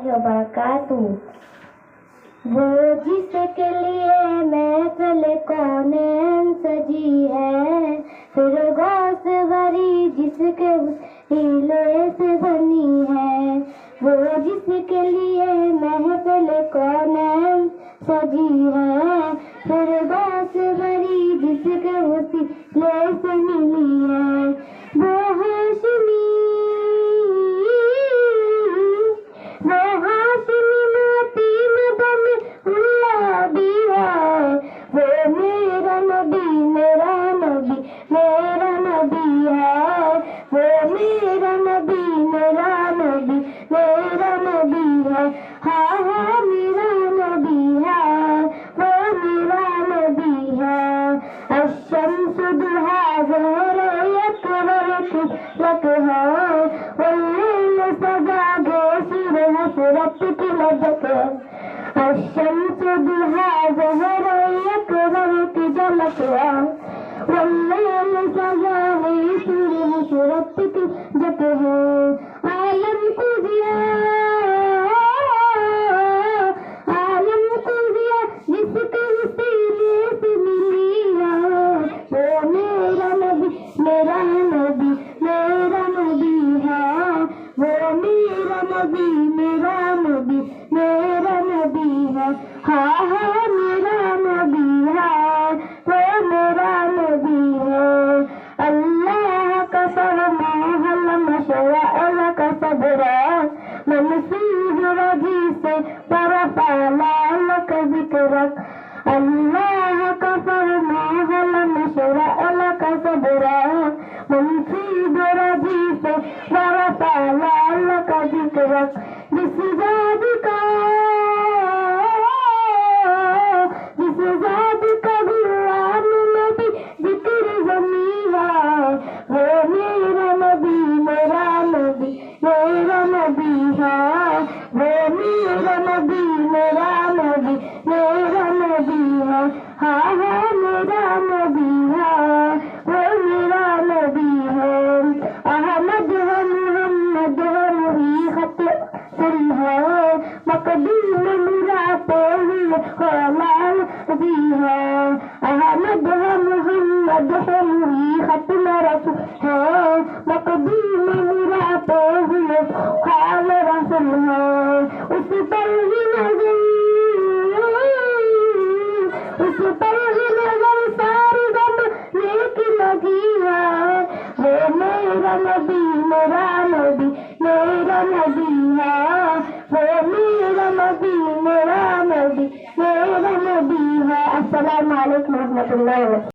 वबरकातुहू। वो जिसके लिए महफिल कौनैन सजी है, फिर गौस वरी जिसके हीले से बनी है। वो जिसके लिए महफिल कौनैन सजी है, फिर गौस वरी जिसके वसीले से मिली है। वो हाशिमी नाती मदन उल्लाह भी है। वो मेरा नबी मेरा नबी मेरा नबी है। वो मेरा नबी मेरा नबी मेरा नबी है। हाँ हाँ मेरा नबी है, वो मेरा नबी है। अशम्स दुहा ज़हरे यकबर लक है, वल्लैल सजा गे सुर हसरत की लजक है। अशम्स दुहा ज़हरे यकबर की झलक है, वल्लैल सजा गे सुर हसरत की झलक है। आलम को दिया जिसके वसीले से मिली है। वो मेरा नबी मेरा नबी मेरा नबी है। वो मेरा नबी मेरा नबी मेरा नबी है। हाँ हाँ मेरा नबी है, वो मेरा नबी है। अल्लाह का फरमान मशरा का सदरा मनसूब रजी से परफालाल का जिक्रक। अल्लाह का फरमान मशरा का सदरा मनसूब रजी से परफालाल का जिक्रक। जिस ज़ात का गुलाम नबी जिक्र ज़मीं है। वो मेरा नबी मेरा नबी मेरा नबी है। वो मेरा नबी मेरा नबी मेरा नबी है। हाँ हाँ मेरा नबी है, वो मेरा नबी है। अहमद है मोहम्मद है मुही खत सरी है, मकदूम मुराते हुए ख़लाल भी है। अहमद है मोहम्मद है मुही खत्म रसूल है, मकदूम मुराते हुए ख़ाल रसूल है। उस पर ही नज़र सारी गम लेके लगी है। वो मेरा नबी मेरा नबी मेरा नबी है। वो मेरा नबी मेरा नबी मेरा नबी है। अस्सलामु अलैकुम रहमतुल्लाहि व बरकातुहू।